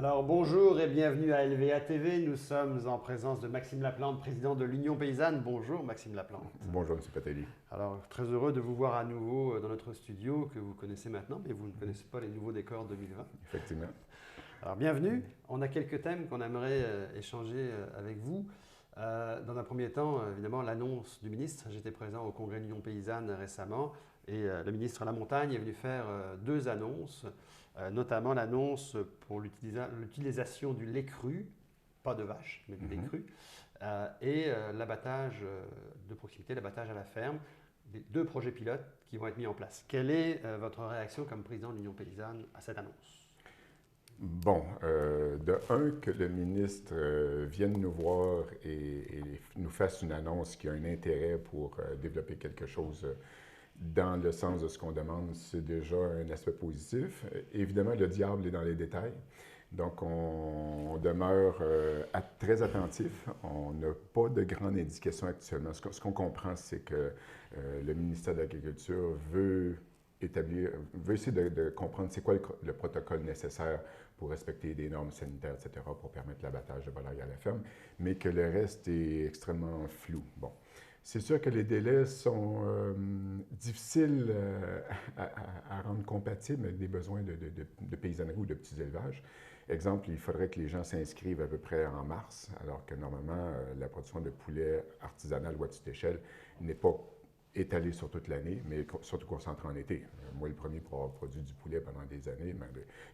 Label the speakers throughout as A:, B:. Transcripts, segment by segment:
A: Alors bonjour et bienvenue à LVA TV. Nous sommes en présence de Maxime Laplante, président de l'Union Paysanne. Bonjour Maxime Laplante.
B: Bonjour M. Patelli.
A: Alors très heureux de vous voir à nouveau dans notre studio que vous connaissez maintenant, mais vous ne connaissez pas les nouveaux décors 2020.
B: Effectivement.
A: Alors bienvenue. On a quelques thèmes qu'on aimerait échanger avec vous. Dans un premier temps, évidemment, l'annonce du ministre. J'étais présent au congrès de l'Union Paysanne récemment et le ministre Lamontagne est venu faire deux annonces, notamment l'annonce pour l'utilisation du lait cru, pas de vache, mais du lait cru, et l'abattage de proximité, l'abattage à la ferme, des deux projets pilotes qui vont être mis en place. Quelle est votre réaction comme président de l'Union Paysanne à cette annonce?
B: Bon, de un, que le ministre vienne nous voir et nous fasse une annonce qui a un intérêt pour développer quelque chose dans le sens de ce qu'on demande, c'est déjà un aspect positif. Évidemment, le diable est dans les détails. Donc, on demeure très attentif. On n'a pas de grande indication actuellement. Ce qu'on comprend, c'est que le ministère de l'Agriculture veut essayer de comprendre c'est quoi le protocole nécessaire pour respecter des normes sanitaires, etc., pour permettre l'abattage de volailles à la ferme, mais que le reste est extrêmement flou. Bon. C'est sûr que les délais sont difficiles à rendre compatibles avec des besoins de paysannerie ou de petits élevages. Exemple, il faudrait que les gens s'inscrivent à peu près en mars, alors que normalement, la production de poulet artisanal ou à petite échelle n'est pas étalé sur toute l'année, mais surtout concentré en été. Moi, le premier pour avoir produit du poulet pendant des années, mais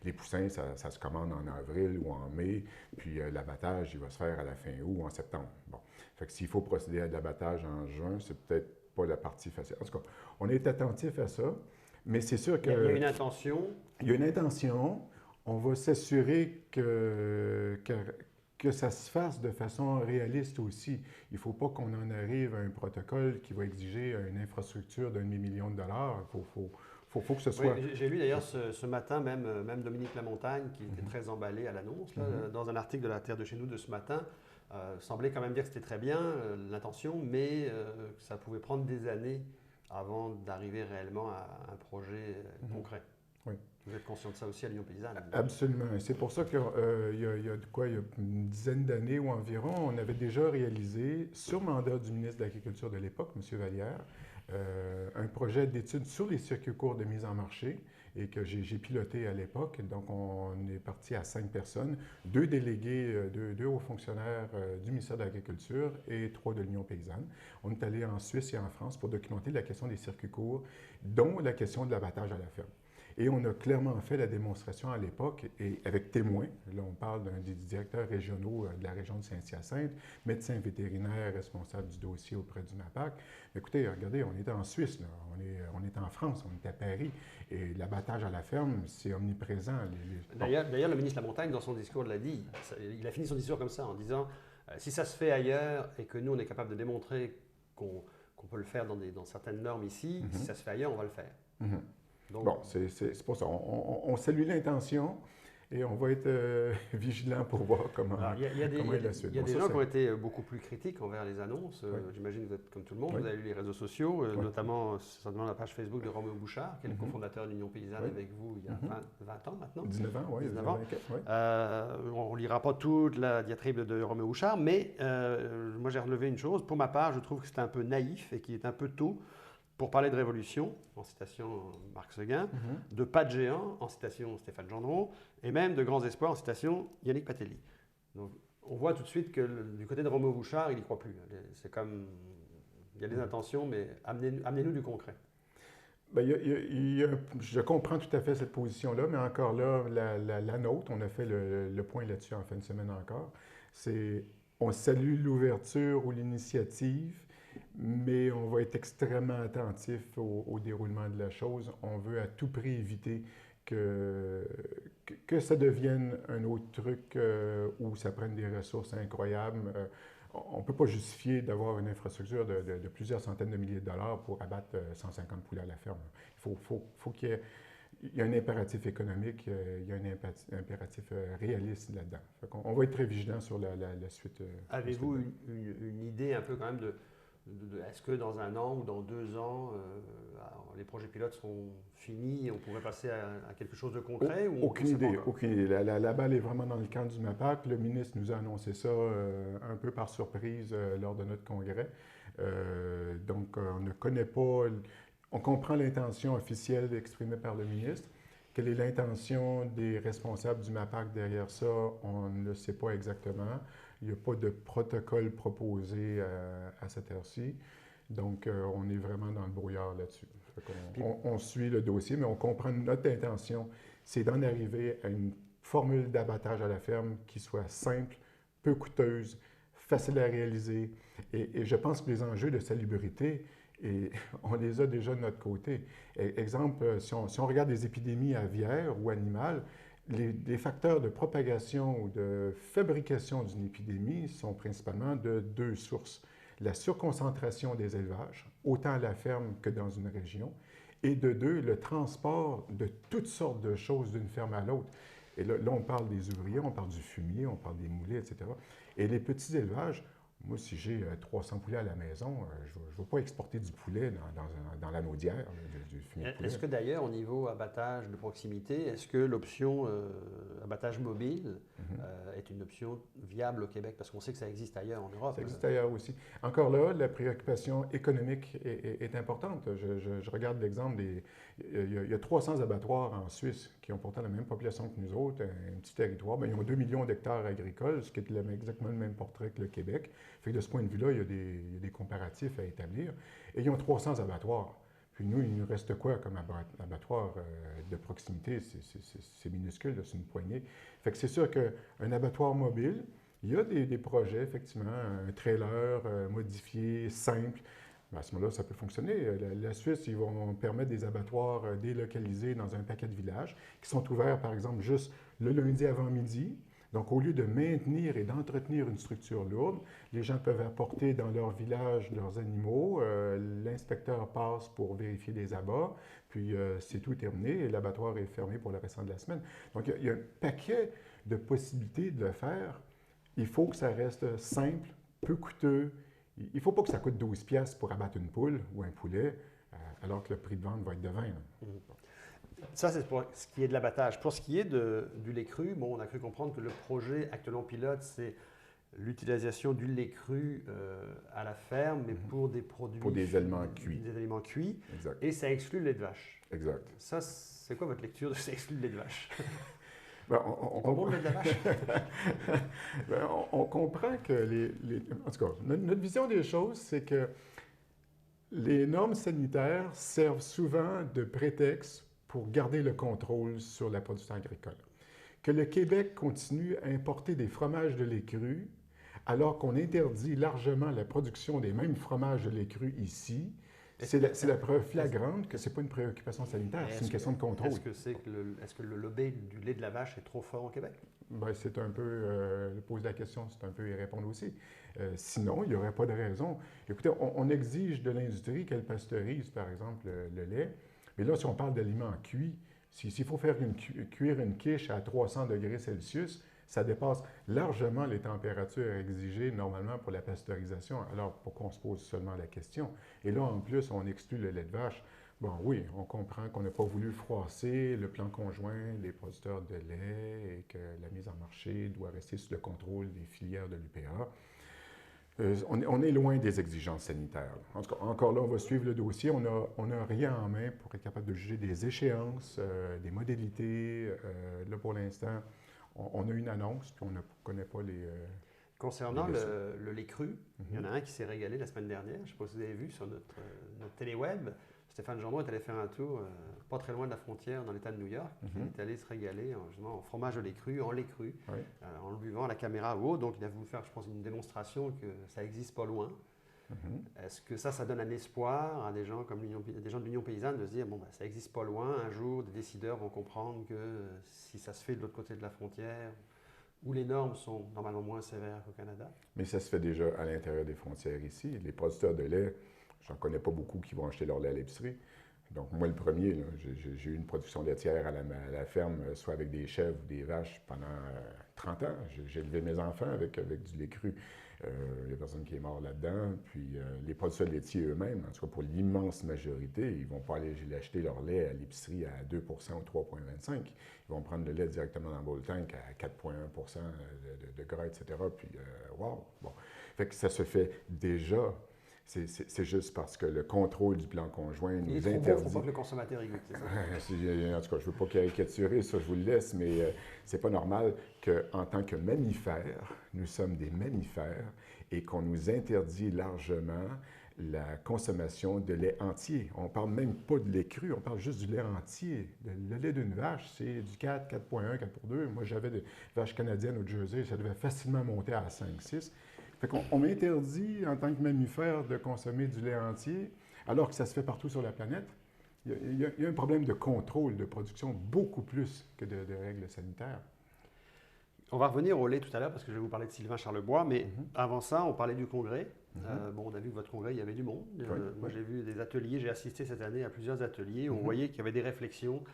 B: les poussins, ça se commande en avril ou en mai, puis l'abattage, il va se faire à la fin août ou en septembre. Bon. Fait que s'il faut procéder à de l'abattage en juin, c'est peut-être pas la partie facile. En tout cas, on est attentif à ça, mais c'est sûr que...
A: Il y a une intention.
B: Il y a une intention. On va s'assurer que ça se fasse de façon réaliste aussi. Il ne faut pas qu'on en arrive à un protocole qui va exiger une infrastructure d'un demi-million de dollars. Il faut que ce soit...
A: Oui, j'ai lu d'ailleurs ce matin, même Dominique Lamontagne, qui était très emballé à l'annonce, dans un article de La Terre de chez nous de ce matin, semblait quand même dire que c'était très bien l'intention, mais que ça pouvait prendre des années avant d'arriver réellement à un projet concret.
B: Oui.
A: Vous êtes conscient de ça aussi à l'Union Paysanne?
B: Absolument. C'est pour ça qu'il y a une dizaine d'années ou environ, on avait déjà réalisé, sur mandat du ministre de l'Agriculture de l'époque, M. Vallière, un projet d'étude sur les circuits courts de mise en marché et que j'ai piloté à l'époque. Donc, on est parti à 5 personnes, 2 délégués, 2 hauts fonctionnaires du ministère de l'Agriculture et 3 de l'Union paysanne. On est allé en Suisse et en France pour documenter la question des circuits courts, dont la question de l'abattage à la ferme. Et on a clairement fait la démonstration à l'époque, et avec témoins. Là, on parle d'un des directeurs régionaux de la région de Saint-Hyacinthe, médecin vétérinaire responsable du dossier auprès du MAPAC. Écoutez, regardez, on est en Suisse, là. On est en France, on est à Paris, et l'abattage à la ferme, c'est omniprésent.
A: D'ailleurs, le ministre Lamontagne, dans son discours, l'a dit. Il a fini son discours comme ça, en disant si ça se fait ailleurs et que nous, on est capable de démontrer qu'on peut le faire dans certaines normes ici, si ça se fait ailleurs, on va le faire.
B: Donc, bon, c'est pour ça. On salue l'intention et on va être vigilant pour voir comment est la suite.
A: Il y a des gens qui ont été beaucoup plus critiques envers les annonces. Oui. J'imagine que vous êtes comme tout le monde, vous avez lu les réseaux sociaux, notamment certainement la page Facebook de Roméo Bouchard, qui est le cofondateur de l'Union Paysanne avec vous il y a 20 ans maintenant.
B: 19 ans, oui.
A: 19 ans. On ne lira pas toute la diatribe de Roméo Bouchard, mais moi j'ai relevé une chose. Pour ma part, je trouve que c'est un peu naïf et qu'il est un peu tôt pour parler de révolution, en citation Marc Seguin, de pas de géant, en citation Stéphane Gendron, et même de grands espoirs, en citation Yannick Patelli. Donc, on voit tout de suite que du côté de Roméo Bouchard, il n'y croit plus. C'est comme, il y a des intentions, mais amenez-nous du concret.
B: Bien, je comprends tout à fait cette position-là, mais encore là, la nôtre, on a fait le point là-dessus en fin de semaine encore, c'est on salue l'ouverture ou l'initiative, mais on va être extrêmement attentif au déroulement de la chose. On veut à tout prix éviter que ça devienne un autre truc où ça prenne des ressources incroyables. On ne peut pas justifier d'avoir une infrastructure de plusieurs centaines de milliers de dollars pour abattre 150 poulets à la ferme. Il faut qu'il y ait... Il y a un impératif économique, il y a un impératif réaliste là-dedans. On va être très vigilant sur la suite.
A: Avez-vous une idée un peu quand même Est-ce que dans 1 an ou dans 2 ans, les projets pilotes seront finis et on pourrait passer à quelque chose de concret ou
B: Aucune idée, aucune idée. La balle est vraiment dans le camp du MAPAC. Le ministre nous a annoncé ça un peu par surprise lors de notre congrès. Donc, on ne connaît pas, on comprend l'intention officielle exprimée par le ministre. Quelle est l'intention des responsables du MAPAC derrière ça, on ne le sait pas exactement. Il n'y a pas de protocole proposé à cette heure-ci. Donc, on est vraiment dans le brouillard là-dessus. On suit le dossier, mais on comprend notre intention, c'est d'en arriver à une formule d'abattage à la ferme qui soit simple, peu coûteuse, facile à réaliser. Et je pense que les enjeux de salubrité, et on les a déjà de notre côté. Exemple, si on regarde des épidémies aviaires ou animales, les facteurs de propagation ou de fabrication d'une épidémie sont principalement de 2 sources. La surconcentration des élevages, autant à la ferme que dans une région, et de 2, le transport de toutes sortes de choses d'une ferme à l'autre. Et là, on parle des ouvriers, on parle du fumier, on parle des moulets, etc. Et les petits élevages, moi, si j'ai 300 poulets à la maison, je ne vais pas exporter du poulet dans la naudière, du fumier de poulet.
A: Est-ce que d'ailleurs, au niveau abattage de proximité, est-ce que l'option abattage mobile est une option viable au Québec? Parce qu'on sait que ça existe ailleurs en Europe.
B: Ça existe ailleurs aussi. Encore là, la préoccupation économique est importante. Je regarde l'exemple des... Il y a 300 abattoirs en Suisse qui ont pourtant la même population que nous autres, un petit territoire. Bien, ils ont 2 millions d'hectares agricoles, ce qui est exactement le même portrait que le Québec. Fait que de ce point de vue-là, il y a des comparatifs à établir. Et ils ont 300 abattoirs. Puis nous, il nous reste quoi comme abattoir de proximité? C'est minuscule, c'est une poignée. Fait que c'est sûr qu'un abattoir mobile, il y a des projets, effectivement, un trailer modifié, simple. À ce moment-là, ça peut fonctionner. La Suisse, ils vont permettre des abattoirs délocalisés dans un paquet de villages qui sont ouverts, par exemple, juste le lundi avant midi. Donc, au lieu de maintenir et d'entretenir une structure lourde, les gens peuvent apporter dans leur village leurs animaux. L'inspecteur passe pour vérifier les abats, puis c'est tout terminé et l'abattoir est fermé pour le restant de la semaine. Donc, il y a un paquet de possibilités de le faire. Il faut que ça reste simple, peu coûteux. Il ne faut pas que ça coûte 12 piastres pour abattre une poule ou un poulet, alors que le prix de vente va être de 20.
A: Ça, c'est pour ce qui est de l'abattage. Pour ce qui est du lait cru, bon, on a cru comprendre que le projet actuellement pilote, c'est l'utilisation du lait cru à la ferme, mais pour des produits...
B: Pour des aliments cuits.
A: Des aliments cuits.
B: Exact.
A: Et ça exclut le lait de vache.
B: Exact.
A: Ça, c'est quoi votre lecture de ça exclut le lait de vache?
B: Ben,
A: on le lait de la vache?
B: Ben, on comprend que en tout cas, notre vision des choses, c'est que les normes sanitaires servent souvent de prétexte pour garder le contrôle sur la production agricole. Que le Québec continue à importer des fromages de lait cru, alors qu'on interdit largement la production des mêmes fromages de lait cru ici, c'est la preuve flagrante que ce n'est pas une préoccupation sanitaire, c'est une question de contrôle.
A: Est-ce que le lobby du lait de la vache est trop fort au Québec?
B: Bien, c'est un peu, poser la question, c'est un peu y répondre aussi. Sinon, il n'y aurait pas de raison. Écoutez, on exige de l'industrie qu'elle pasteurise, par exemple, le lait. Mais là, si on parle d'aliments cuits, s'il faut faire cuire une quiche à 300 degrés Celsius, ça dépasse largement les températures exigées normalement pour la pasteurisation. Alors, pourquoi on se pose seulement la question? Et là, en plus, on exclut le lait de vache. Bon, oui, on comprend qu'on n'a pas voulu froisser le plan conjoint des producteurs de lait et que la mise en marché doit rester sous le contrôle des filières de l'UPA. On est loin des exigences sanitaires. En tout cas, encore là, on va suivre le dossier. On n'a rien en main pour être capable de juger des échéances, des modalités. Là, pour l'instant, on a une annonce, puis on ne connaît pas les...
A: Concernant le lait cru, il y en a un qui s'est régalé la semaine dernière. Je ne sais pas si vous avez vu sur notre téléweb. Stéphane Gendron est allé faire un tour pas très loin de la frontière dans l'État de New York. Il est allé se régaler justement en fromage de lait cru, en lait cru, en le buvant à la caméra ou autre. Donc il a voulu faire, je pense, une démonstration que ça n'existe pas loin. Est-ce que ça donne un espoir à des gens comme des gens de l'Union paysanne de se dire, bon, ben, ça n'existe pas loin, un jour des décideurs vont comprendre que si ça se fait de l'autre côté de la frontière, où les normes sont normalement moins sévères qu'au Canada?
B: Mais ça se fait déjà à l'intérieur des frontières ici. Les producteurs de lait, j'en connais pas beaucoup qui vont acheter leur lait à l'épicerie. Donc, moi, le premier, j'ai eu une production laitière à la ferme, soit avec des chèvres ou des vaches pendant 30 ans. J'ai élevé mes enfants avec du lait cru. Il n'y a personne qui est mort là-dedans. Puis, les producteurs laitiers eux-mêmes, en tout cas pour l'immense majorité, ils ne vont pas aller acheter leur lait à l'épicerie à 2 ou 3,25. Ils vont prendre le lait directement dans le bowl tank à 4,1 de gras, etc. Puis, wow! Bon. Fait que ça se fait déjà. C'est juste parce que le contrôle du plan conjoint nous interdit. Il ne
A: faut pas que le consommateur y goûte, c'est
B: ça? En tout cas, je ne veux pas caricaturer, ça je vous le laisse, mais c'est pas normal qu'en tant que mammifères, nous sommes des mammifères et qu'on nous interdit largement la consommation de lait entier. On ne parle même pas de lait cru, on parle juste du lait entier. Le lait d'une vache, c'est du 4, 4,1, 4 pour 2. Moi, j'avais des vaches canadiennes au Jersey, ça devait facilement monter à 5, 6. Fait qu'on m'interdit, en tant que mammifère, de consommer du lait entier, alors que ça se fait partout sur la planète. Il y a un problème de contrôle de production beaucoup plus que de règles sanitaires.
A: On va revenir au lait tout à l'heure parce que je vais vous parler de Sylvain Charlebois, mais avant ça, on parlait du congrès. On a vu que votre congrès, il y avait du monde. Moi, j'ai vu des ateliers, j'ai assisté cette année à plusieurs ateliers. On voyait qu'il y avait des réflexions.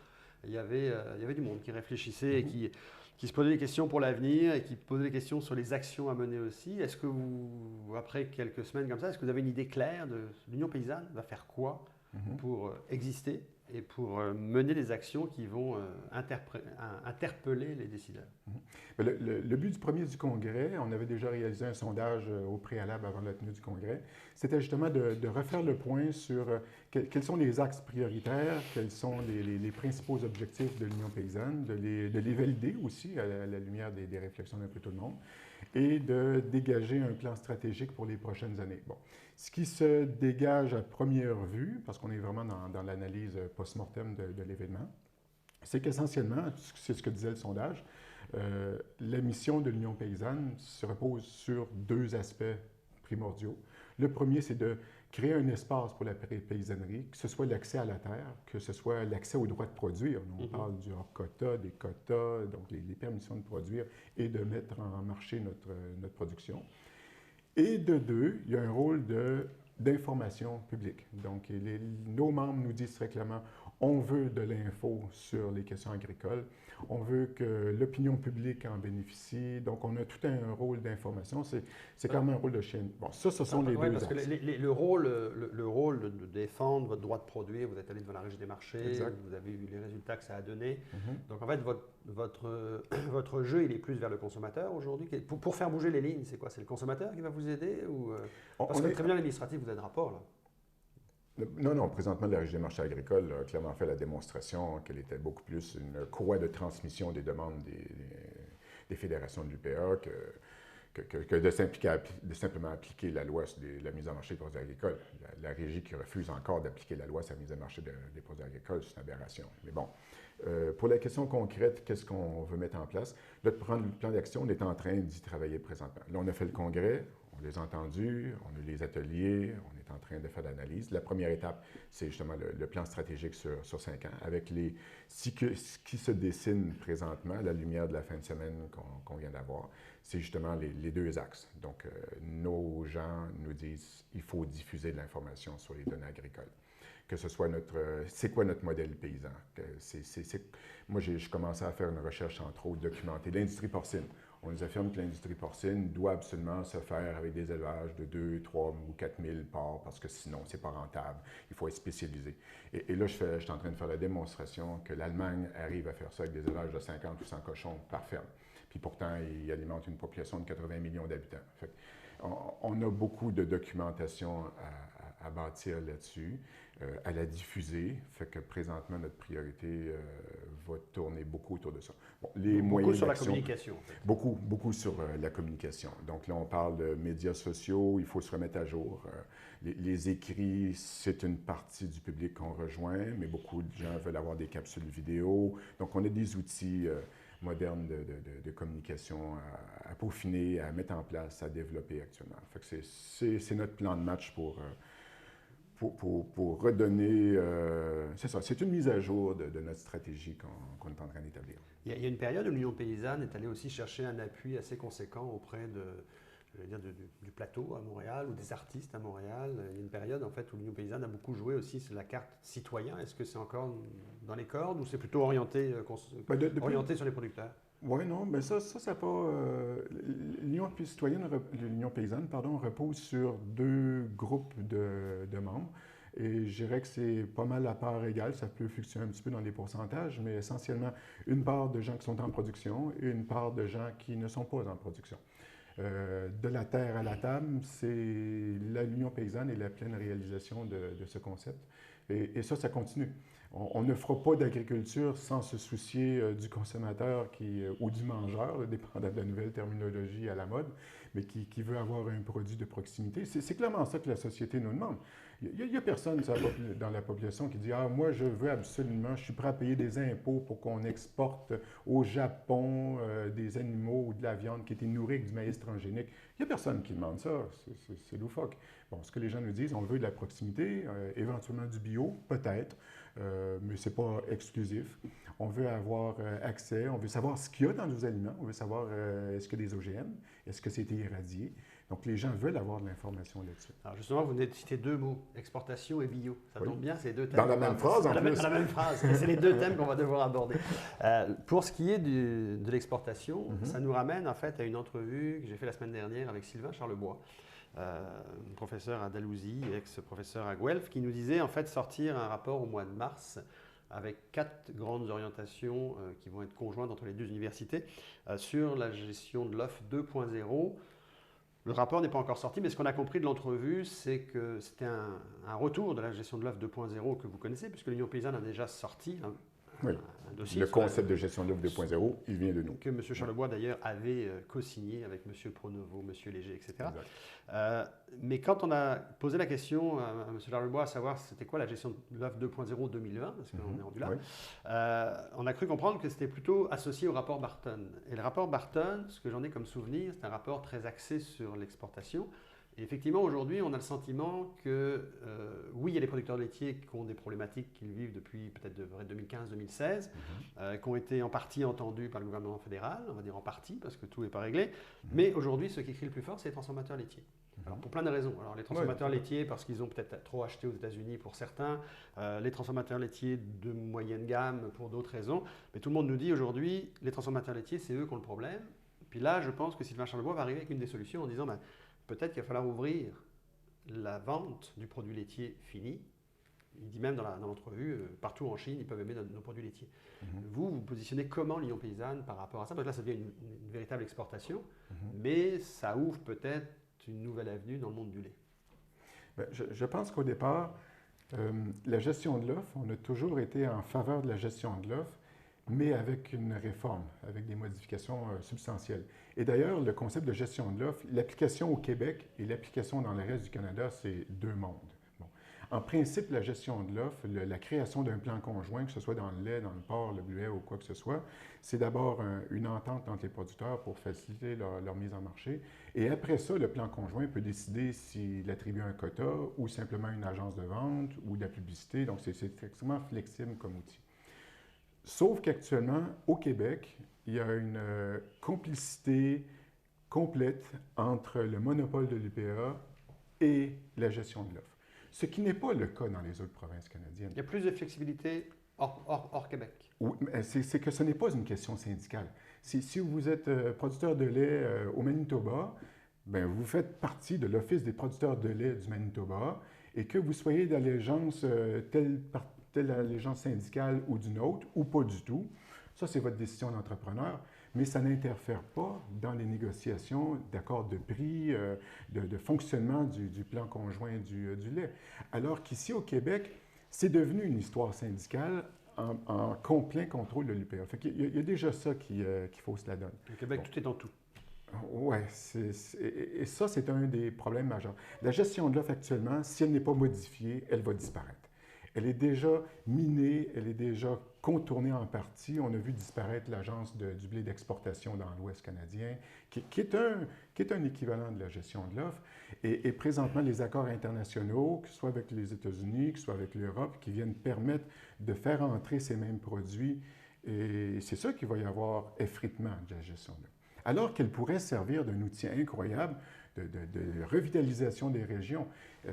A: Il y avait du monde qui réfléchissait et qui se posait des questions pour l'avenir et qui posait des questions sur les actions à mener aussi. Est-ce que vous, après quelques semaines comme ça, est-ce que vous avez une idée claire de l'Union paysanne va faire quoi pour exister et pour mener des actions qui vont interpeller les décideurs?
B: Le but du congrès, on avait déjà réalisé un sondage au préalable avant la tenue du congrès, c'était justement de refaire le point sur quels sont les axes prioritaires, quels sont les principaux objectifs de l'Union paysanne, de les valider aussi à la lumière des réflexions d'un peu tout le monde, et de dégager un plan stratégique pour les prochaines années. Bon. Ce qui se dégage à première vue, parce qu'on est vraiment dans l'analyse post-mortem de l'événement, c'est qu'essentiellement, c'est ce que disait le sondage, la mission de l'Union paysanne se repose sur deux aspects primordiaux. Le premier, c'est de créer un espace pour la paysannerie, que ce soit l'accès à la terre, que ce soit l'accès au droit de produire. On parle du hors-quota, des quotas, donc les permissions de produire, et de mettre en marché notre production. Et de deux, il y a un rôle d'information publique. Donc, nos membres nous disent très clairement, on veut de l'info sur les questions agricoles, on veut que l'opinion publique en bénéficie, donc on a tout un rôle d'information, c'est clairement un rôle de chaîne. Bon, ça, ce sont les deux
A: parce
B: axes.
A: Que le rôle de défendre votre droit de produire, vous êtes allé devant la Régie des marchés,
B: exact.
A: Vous avez eu les résultats que ça a donné. Donc en fait, votre jeu, il est plus vers le consommateur aujourd'hui. Pour faire bouger les lignes, c'est quoi? C'est le consommateur qui va vous aider ou, parce que le tribunal administratif vous donne rapport, là.
B: Non, présentement, la Régie des marchés agricoles a clairement fait la démonstration qu'elle était beaucoup plus une courroie de transmission des demandes des fédérations de l'UPA que de simplement appliquer la loi sur la mise en marché des produits agricoles. La Régie qui refuse encore d'appliquer la loi sur la mise en marché des produits agricoles, c'est une aberration. Mais bon, pour la question concrète, qu'est-ce qu'on veut mettre en place? Notre plan d'action, on est en train d'y travailler présentement. Là, on a fait le congrès, on les a entendus, on a eu les ateliers, on est en train de faire l'analyse. La première étape, c'est justement le plan stratégique sur 5 ans, avec ce qui se dessine présentement, à la lumière de la fin de semaine qu'on vient d'avoir, c'est justement les deux axes. Donc, nos gens nous disent il faut diffuser de l'information sur les données agricoles. Que ce soit c'est quoi notre modèle paysan? Moi, je commençais à faire une recherche, entre autres, documentée. L'industrie porcine. On nous affirme que l'industrie porcine doit absolument se faire avec des élevages de 2, 3 ou 4 000 porcs parce que sinon, ce n'est pas rentable. Il faut être spécialisé. Et là, je suis en train de faire la démonstration que l'Allemagne arrive à faire ça avec des élevages de 50 ou 100 cochons par ferme. Puis pourtant, il alimente une population de 80 millions d'habitants. On a beaucoup de documentation à bâtir là-dessus, à la diffuser. Fait que présentement, notre priorité va tourner beaucoup autour de ça. Bon,
A: beaucoup sur la communication. En fait.
B: Beaucoup sur la communication. Donc là, on parle de médias sociaux, il faut se remettre à jour. Les écrits, c'est une partie du public qu'on rejoint, mais beaucoup de gens veulent avoir des capsules vidéo. Donc, on a des outils modernes de communication à peaufiner, à mettre en place, à développer actuellement. Fait que c'est notre plan de match pour redonner... c'est ça, c'est une mise à jour de notre stratégie qu'on est en train d'établir.
A: Il y a une période où l'Union paysanne est allée aussi chercher un appui assez conséquent auprès je vais dire, du plateau à Montréal ou des artistes à Montréal. Il y a une période en fait où l'Union paysanne a beaucoup joué aussi sur la carte citoyen. Est-ce que c'est encore dans les cordes ou c'est plutôt orienté, orienté sur les producteurs?
B: Oui, non, mais ça pas. L'Union paysanne, pardon, repose sur deux groupes de membres. Et je dirais que c'est pas mal à part égale. Ça peut fluctuer un petit peu dans les pourcentages, mais essentiellement une part de gens qui sont en production et une part de gens qui ne sont pas en production. De la terre à la table, c'est l'Union paysanne et la pleine réalisation de ce concept. Et ça continue. On ne fera pas d'agriculture sans se soucier du consommateur ou du mangeur, là, dépendant de la nouvelle terminologie à la mode, mais qui veut avoir un produit de proximité. C'est clairement ça que la société nous demande. Il n'y a personne dans la population qui dit « Ah, moi, je veux absolument, je suis prêt à payer des impôts pour qu'on exporte au Japon des animaux ou de la viande qui était nourrie avec du maïs transgénique. » Il n'y a personne qui demande ça. C'est loufoque. Bon, ce que les gens nous disent, on veut de la proximité, éventuellement du bio, peut-être, mais ce n'est pas exclusif. On veut avoir accès, on veut savoir ce qu'il y a dans nos aliments, on veut savoir est-ce qu'il y a des OGM, est-ce que c'était irradié. Donc, les gens veulent avoir de l'information là-dessus.
A: Alors, justement, vous venez de citer deux mots, exportation et bio. Ça tombe bien, c'est deux thèmes.
B: Dans la même phrase, en plus.
A: Dans la même phrase. Et c'est les deux thèmes qu'on va devoir aborder. Pour ce qui est de l'exportation, ça nous ramène en fait à une entrevue que j'ai faite la semaine dernière avec Sylvain Charlebois, professeur à Dalhousie, ex-professeur à Guelph, qui nous disait en fait sortir un rapport au mois de mars avec 4 grandes orientations qui vont être conjointes entre les deux universités sur la gestion de l'offre 2.0. Le rapport n'est pas encore sorti, mais ce qu'on a compris de l'entrevue, c'est que c'était un retour de la gestion de l'offre 2.0 que vous connaissez, puisque l'Union paysanne a déjà sorti un dossier.
B: Le concept de gestion de l'offre 2.0, il vient de nous.
A: Que M. Charlebois, d'ailleurs, avait co-signé avec M. Pronovo, M. Léger, etc. Mais quand on a posé la question à M. Charlebois à savoir c'était quoi la gestion de l'offre 2.0 2020, parce qu'on est rendu là, on a cru comprendre que c'était plutôt associé au rapport Barton. Et le rapport Barton, ce que j'en ai comme souvenir, c'est un rapport très axé sur l'exportation. Et effectivement, aujourd'hui, on a le sentiment que, oui, il y a des producteurs laitiers qui ont des problématiques qu'ils vivent depuis peut-être 2015-2016, qui ont été en partie entendus par le gouvernement fédéral, on va dire en partie, parce que tout n'est pas réglé. Mais aujourd'hui, ce qui crie le plus fort, c'est les transformateurs laitiers. Alors, pour plein de raisons. Alors, les transformateurs laitiers, parce qu'ils ont peut-être trop acheté aux États-Unis pour certains, les transformateurs laitiers de moyenne gamme pour d'autres raisons. Mais tout le monde nous dit aujourd'hui, les transformateurs laitiers, c'est eux qui ont le problème. Puis là, je pense que Sylvain Charlebois va arriver avec une des solutions en disant peut-être qu'il va falloir ouvrir la vente du produit laitier fini. Il dit même dans l'entrevue, partout en Chine, ils peuvent aimer nos produits laitiers. Vous positionnez comment l'Union paysanne par rapport à ça? Parce que là, ça devient une véritable exportation, mais ça ouvre peut-être une nouvelle avenue dans le monde du lait.
B: Bien, je pense qu'au départ, la gestion de l'offre, on a toujours été en faveur de la gestion de l'offre, mais avec une réforme, avec des modifications substantielles. Et d'ailleurs, le concept de gestion de l'offre, l'application au Québec et l'application dans le reste du Canada, c'est deux mondes. Bon. En principe, la gestion de l'offre, la création d'un plan conjoint, que ce soit dans le lait, dans le porc, le bleuet ou quoi que ce soit, c'est d'abord une entente entre les producteurs pour faciliter leur mise en marché. Et après ça, le plan conjoint peut décider s'il attribue un quota ou simplement une agence de vente ou de la publicité. Donc, c'est extrêmement flexible comme outil. Sauf qu'actuellement, au Québec, il y a une complicité complète entre le monopole de l'UPA et la gestion de l'offre. Ce qui n'est pas le cas dans les autres provinces canadiennes.
A: Il y a plus de flexibilité hors Québec.
B: Oui, c'est que ce n'est pas une question syndicale. Si vous êtes producteur de lait au Manitoba, bien, vous faites partie de l'Office des producteurs de lait du Manitoba et que vous soyez d'allégeance telle allégeance syndicale ou d'une autre, ou pas du tout. Ça, c'est votre décision d'entrepreneur, mais ça n'interfère pas dans les négociations d'accords de prix, de fonctionnement du plan conjoint du lait. Alors qu'ici, au Québec, c'est devenu une histoire syndicale en plein contrôle de l'UPA. Il y a déjà ça qui fausse la donne.
A: Au Québec, tout est dans tout.
B: Oui, et ça, c'est un des problèmes majeurs. La gestion de l'offre actuellement, si elle n'est pas modifiée, elle va disparaître. Elle est déjà minée, elle est déjà contournée en partie. On a vu disparaître l'Agence du blé d'exportation dans l'Ouest canadien, qui est un équivalent de la gestion de l'offre. Et présentement, les accords internationaux, que ce soit avec les États-Unis, que ce soit avec l'Europe, qui viennent permettre de faire entrer ces mêmes produits. Et c'est ça qu'il va y avoir effritement de la gestion de l'offre. alors qu'elle pourrait servir d'un outil incroyable de revitalisation des régions.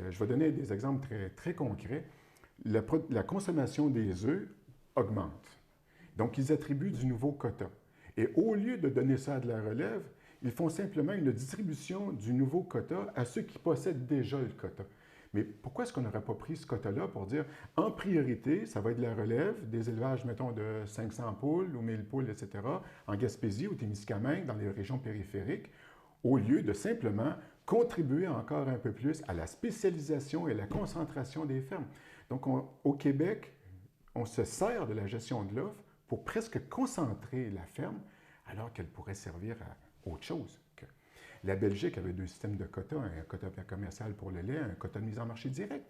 B: Je vais donner des exemples très, très concrets. La consommation des œufs augmente. Donc, ils attribuent du nouveau quota. Et au lieu de donner ça à de la relève, ils font simplement une distribution du nouveau quota à ceux qui possèdent déjà le quota. Mais pourquoi est-ce qu'on n'aurait pas pris ce quota-là pour dire, en priorité, ça va être de la relève, des élevages, mettons, de 500 poules ou 1000 poules, etc., en Gaspésie ou Témiscamingue, dans les régions périphériques, au lieu de simplement contribuer encore un peu plus à la spécialisation et la concentration des fermes. Donc, au Québec, on se sert de la gestion de l'offre pour presque concentrer la ferme, alors qu'elle pourrait servir à autre chose. La Belgique avait 2 systèmes de quotas, un quota commercial pour le lait, un quota de mise en marché direct.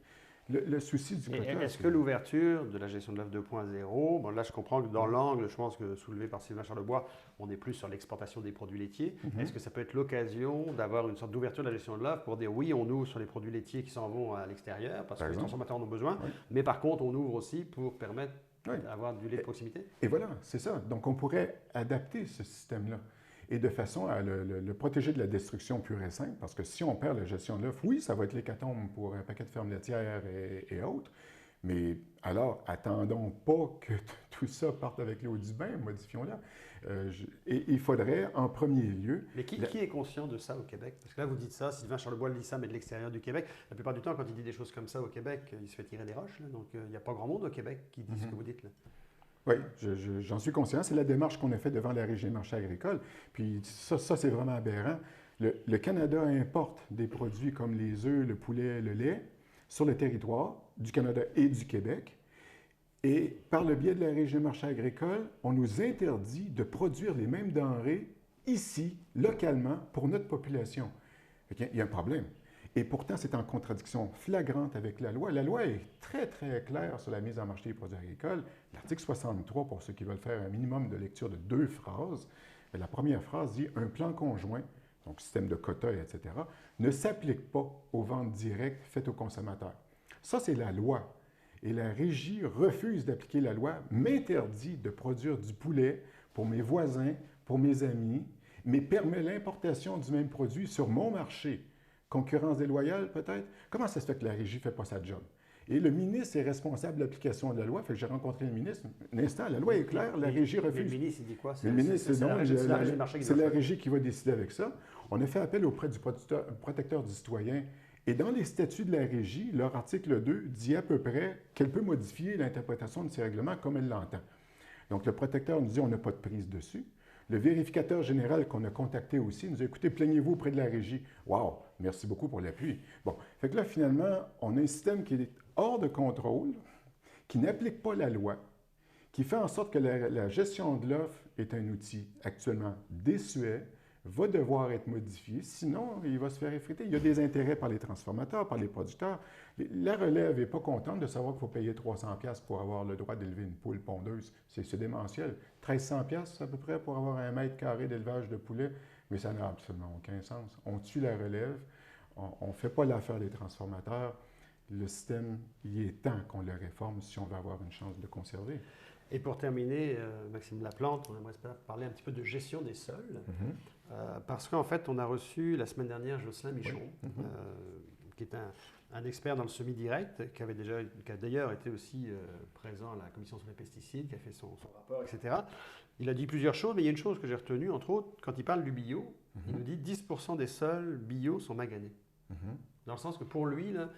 B: Le souci du quota...
A: Est-ce que l'ouverture de la gestion de l'offre 2.0, bon là je comprends que dans l'angle, je pense que soulevé par Sylvain Charlebois, on est plus sur l'exportation des produits laitiers. Est-ce que ça peut être l'occasion d'avoir une sorte d'ouverture de la gestion de l'offre pour dire oui, on ouvre sur les produits laitiers qui s'en vont à l'extérieur parce que les transformateurs en ont besoin, mais par contre on ouvre aussi pour permettre d'avoir du lait de proximité?
B: Et voilà, c'est ça. Donc on pourrait adapter ce système-là. Et de façon à le protéger de la destruction pure et simple, parce que si on perd la gestion de l'offre, oui, ça va être l'hécatombe pour un paquet de fermes laitières et autres, mais alors attendons pas que tout ça parte avec l'eau du bain, modifions-la. Et il faudrait, en premier lieu...
A: Mais qui est conscient de ça au Québec? Parce que là, vous dites ça, Sylvain Charlebois dit ça, mais de l'extérieur du Québec. La plupart du temps, quand il dit des choses comme ça au Québec, il se fait tirer des roches. Là, donc, il n'y a pas grand monde au Québec qui dit ce que vous dites là.
B: Oui, j'en suis conscient. C'est la démarche qu'on a faite devant la Régie des marchés agricoles. Puis ça c'est vraiment aberrant. Le Canada importe des produits comme les œufs, le poulet, le lait sur le territoire du Canada et du Québec. Et par le biais de la Régie des marchés agricoles, on nous interdit de produire les mêmes denrées ici, localement, pour notre population. Il y a un problème. Et pourtant, c'est en contradiction flagrante avec la loi. La loi est très, très claire sur la mise en marché des produits agricoles. L'article 63, pour ceux qui veulent faire un minimum de lecture de 2 phrases, la première phrase dit « Un plan conjoint, donc système de quotas, etc., ne s'applique pas aux ventes directes faites aux consommateurs. » Ça, c'est la loi. Et la Régie refuse d'appliquer la loi, m'interdit de produire du poulet pour mes voisins, pour mes amis, mais permet l'importation du même produit sur mon marché. Concurrence déloyale, peut-être? Comment ça se fait que la Régie ne fait pas sa job? Et le ministre est responsable de l'application de la loi. Fait que j'ai rencontré le ministre. Un instant, la loi est claire, la Régie refuse.
A: Le ministre, il dit quoi?
B: Le ministre, c'est la Régie qui va décider avec ça. On a fait appel auprès du protecteur du citoyen. Et dans les statuts de la Régie, leur article 2 dit à peu près qu'elle peut modifier l'interprétation de ces règlements comme elle l'entend. Donc, le protecteur nous dit on n'a pas de prise dessus. Le vérificateur général qu'on a contacté aussi nous a dit « Écoutez, plaignez-vous auprès de la Régie. » Wow! Merci beaucoup pour l'appui. Bon, fait que là, finalement, on a un système qui est hors de contrôle, qui n'applique pas la loi, qui fait en sorte que la gestion de l'offre est un outil actuellement désuet, va devoir être modifié, sinon il va se faire effriter. Il y a des intérêts par les transformateurs, par les producteurs. La relève n'est pas contente de savoir qu'il faut payer 300$ pour avoir le droit d'élever une poule pondeuse. C'est démentiel. 1300$ à peu près pour avoir 1 mètre carré d'élevage de poulet, mais ça n'a absolument aucun sens. On tue la relève, on ne fait pas l'affaire des transformateurs. Le système, il est temps qu'on le réforme si on veut avoir une chance de le conserver.
A: Et pour terminer, Maxime Laplante, on aimerait parler un petit peu de gestion des sols. Parce qu'en fait, on a reçu la semaine dernière Jocelyn Michon, qui est un expert dans le semi-direct, qui a d'ailleurs été aussi présent à la Commission sur les pesticides, qui a fait son rapport, etc. Il a dit plusieurs choses, mais il y a une chose que j'ai retenue, entre autres, quand il parle du bio, il nous dit 10% des sols bio sont maganés. Dans le sens que pour lui, là,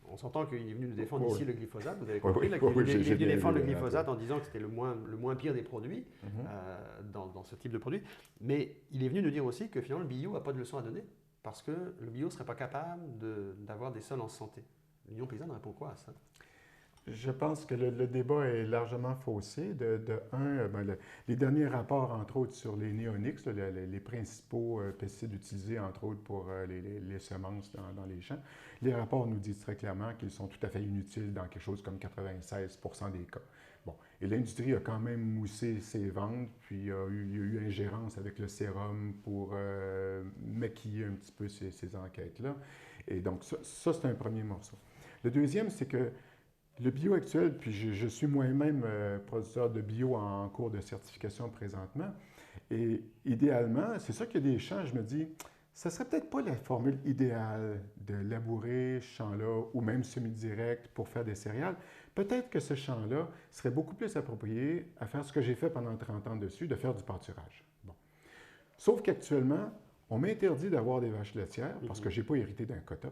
A: on s'entend qu'il est venu nous défendre ici le glyphosate, vous avez compris, il est venu défendre le glyphosate en disant que c'était le moins pire des produits dans ce type de produit. Mais il est venu nous dire aussi que finalement le bio n'a pas de leçon à donner parce que le bio ne serait pas capable d'avoir des sols en santé. L'Union paysanne répond quoi à ça?
B: Je pense que le débat est largement faussé. Les derniers rapports, entre autres, sur les néoniques, les principaux pesticides utilisés, entre autres, pour les semences dans les champs, les rapports nous disent très clairement qu'ils sont tout à fait inutiles dans quelque chose comme 96% des cas. Bon. Et l'industrie a quand même moussé ses ventes, puis il y a eu ingérence avec le sérum pour maquiller un petit peu ces enquêtes-là. Et donc, ça c'est un premier morceau. Le deuxième, c'est que le bio actuel, puis je suis moi-même producteur de bio en cours de certification présentement, Et idéalement, c'est sûr qu'il y a des champs, je me dis, ça serait peut-être pas la formule idéale de labourer ce champ-là ou même semi-direct pour faire des céréales. Peut-être que ce champ-là serait beaucoup plus approprié à faire ce que j'ai fait pendant 30 ans dessus, de faire du pâturage. Bon. Sauf qu'actuellement, on m'interdit d'avoir des vaches laitières parce que je n'ai pas hérité d'un quota.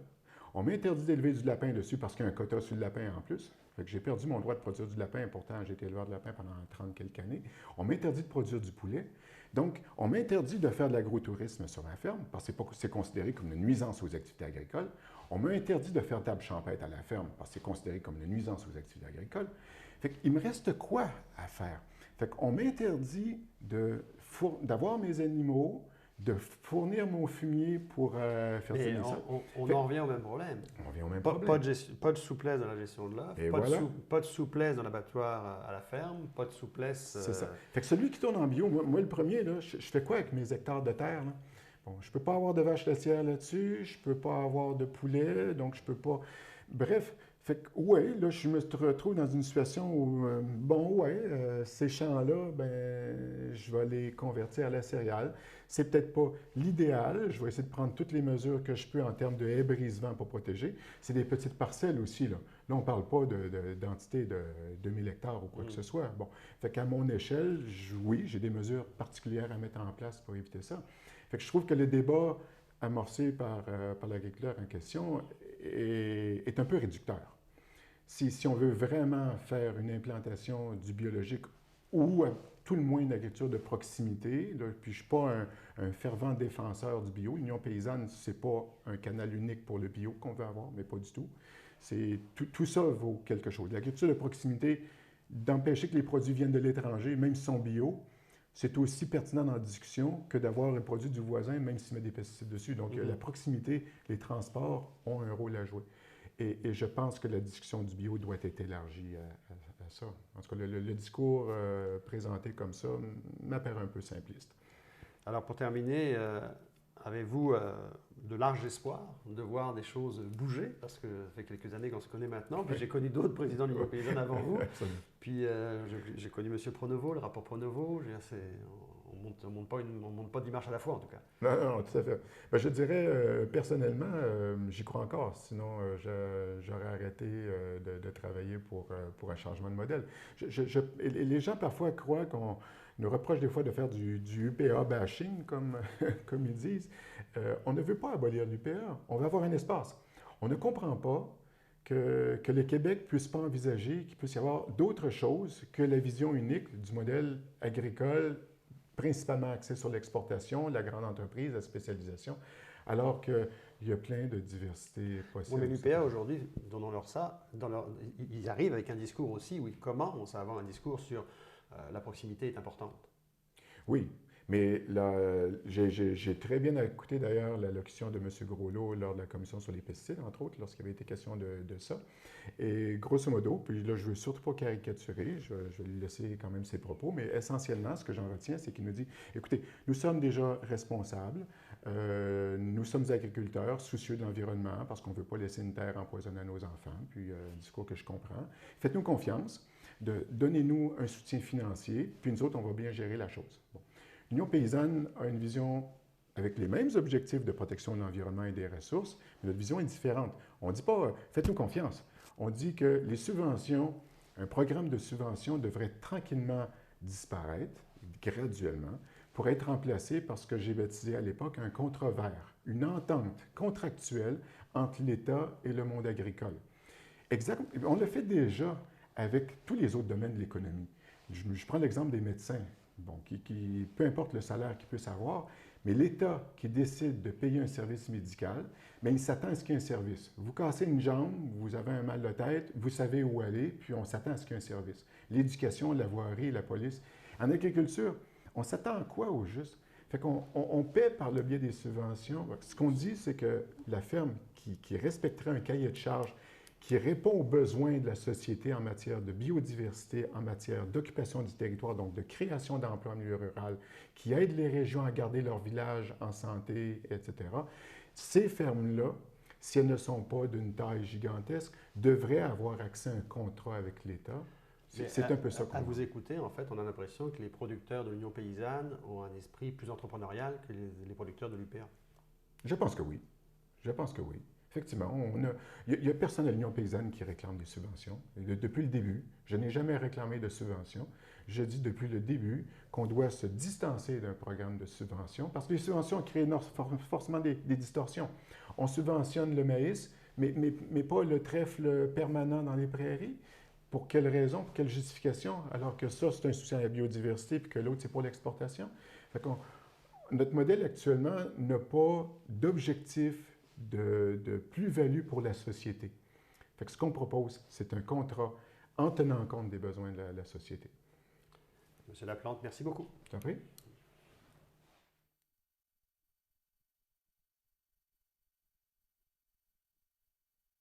B: On m'interdit d'élever du lapin dessus parce qu'il y a un quota sur le lapin en plus. Fait que j'ai perdu mon droit de produire du lapin, pourtant j'ai été éleveur de lapin pendant 30 quelques années. On m'interdit de produire du poulet. Donc, on m'interdit de faire de l'agrotourisme sur ma ferme parce que c'est considéré comme une nuisance aux activités agricoles. On m'a interdit de faire table champêtre à la ferme parce que c'est considéré comme une nuisance aux activités agricoles. Fait qu'il me reste quoi à faire? Fait qu'on m'interdit d'avoir mes animaux, de fournir mon fumier pour fertiliser mes sols.
A: On en revient au même problème.
B: On revient au même problème.
A: Pas de souplesse dans la gestion de l'œuf, pas de souplesse dans l'abattoir à la ferme, pas de souplesse...
B: C'est ça. Fait que celui qui tourne en bio, moi le premier, là, je fais quoi avec mes hectares de terre? Là? Bon, je ne peux pas avoir de vaches laitières là-dessus, je ne peux pas avoir de poulet, donc je ne peux pas... Bref, fait que, ouais, là, je me retrouve dans une situation où, ces champs-là, ben, je vais les convertir à la céréale. C'est peut-être pas l'idéal. Je vais essayer de prendre toutes les mesures que je peux en termes de haies brise-vent pour protéger. C'est des petites parcelles aussi, là. Là, on ne parle pas d'entité de 2000 hectares ou quoi que ce soit. Bon, fait qu'à mon échelle, oui, j'ai des mesures particulières à mettre en place pour éviter ça. Fait que je trouve que le débat amorcé par l'agriculteur en question est un peu réducteur. Si on veut vraiment faire une implantation du biologique ou à tout le moins une agriculture de proximité, là, puis je ne suis pas un fervent défenseur du bio. L'Union paysanne, ce n'est pas un canal unique pour le bio qu'on veut avoir, mais pas du tout. Tout ça vaut quelque chose. L'agriculture de proximité, d'empêcher que les produits viennent de l'étranger, même s'ils sont bio, c'est aussi pertinent dans la discussion que d'avoir un produit du voisin, même s'il met des pesticides dessus. Donc, la proximité, les transports ont un rôle à jouer. Et je pense que la discussion du bio doit être élargie à ça. En tout cas, le discours présenté comme ça m'apparaît un peu simpliste.
A: Alors, pour terminer, avez-vous de larges espoirs de voir des choses bouger? Parce que ça fait quelques années qu'on se connaît maintenant. Puis j'ai connu d'autres présidents de l'Union paysanne avant vous. Puis j'ai connu M. Pronovo, le rapport Pronovo. On ne monte pas 10 marches à la fois, en tout cas.
B: Non, tout à fait. Ben, je dirais, personnellement, j'y crois encore. Sinon, j'aurais arrêté de travailler pour un changement de modèle. Les gens, parfois, croient qu'on nous reproche des fois de faire du UPA bashing, comme ils disent. On ne veut pas abolir l'UPA. On veut avoir un espace. On ne comprend pas que le Québec ne puisse pas envisager qu'il puisse y avoir d'autres choses que la vision unique du modèle agricole, principalement axé sur l'exportation, la grande entreprise, la spécialisation, alors qu'il y a plein de diversité possible.
A: Oui, mais l'UPA, aujourd'hui, donnons-leur ça, ils arrivent avec un discours aussi où ils commencent à avoir un discours sur la proximité est importante.
B: Oui, mais là, j'ai très bien écouté d'ailleurs l'allocution de M. Groslot lors de la commission sur les pesticides, entre autres, lorsqu'il avait été question de ça. Et grosso modo, puis là, je ne veux surtout pas caricaturer, je vais lui laisser quand même ses propos, mais essentiellement, ce que j'en retiens, c'est qu'il nous dit, écoutez, nous sommes déjà responsables, nous sommes agriculteurs, soucieux de l'environnement, parce qu'on ne veut pas laisser une terre empoisonnée à nos enfants, puis un discours que je comprends. Faites-nous confiance, donnez-nous un soutien financier, puis nous autres, on va bien gérer la chose. Bon. L'Union paysanne a une vision avec les mêmes objectifs de protection de l'environnement et des ressources, mais notre vision est différente. On ne dit pas « faites-nous confiance ». On dit que les subventions, un programme de subventions devrait tranquillement disparaître, graduellement, pour être remplacé par ce que j'ai baptisé à l'époque un contrat vert, une entente contractuelle entre l'État et le monde agricole. On le fait déjà avec tous les autres domaines de l'économie. Je prends l'exemple des médecins. Bon, peu importe le salaire qu'ils puissent avoir, mais l'État qui décide de payer un service médical, bien, il s'attend à ce qu'il y ait un service. Vous cassez une jambe, vous avez un mal de tête, vous savez où aller, puis on s'attend à ce qu'il y ait un service. L'éducation, la voirie, la police. En agriculture, on s'attend à quoi au juste? Fait qu'on paie par le biais des subventions. Ce qu'on dit, c'est que la ferme qui respecterait un cahier de charges qui répond aux besoins de la société en matière de biodiversité, en matière d'occupation du territoire, donc de création d'emplois en milieu rural, qui aide les régions à garder leur village en santé, etc. Ces fermes-là, si elles ne sont pas d'une taille gigantesque, devraient avoir accès à un contrat avec l'État. C'est un peu ça qu'on
A: À
B: voit.
A: vous écouter, en fait, on a l'impression que les producteurs de l'Union paysanne ont un esprit plus entrepreneurial que les producteurs de l'UPA.
B: Je pense que oui. Je pense que oui. Effectivement, il n'y a personne à l'Union paysanne qui réclame des subventions. Depuis le début, je n'ai jamais réclamé de subventions. Je dis depuis le début qu'on doit se distancer d'un programme de subvention parce que les subventions créent forcément des distorsions. On subventionne le maïs, mais pas le trèfle permanent dans les prairies. Pour quelle raison, pour quelle justification, alors que ça, c'est un soutien à la biodiversité, puis que l'autre, c'est pour l'exportation. Notre modèle actuellement n'a pas d'objectif de plus-value pour la société. Fait que ce qu'on propose, c'est un contrat en tenant compte des besoins de la société.
A: Monsieur Laplante, merci beaucoup.
B: Tu t'en prie?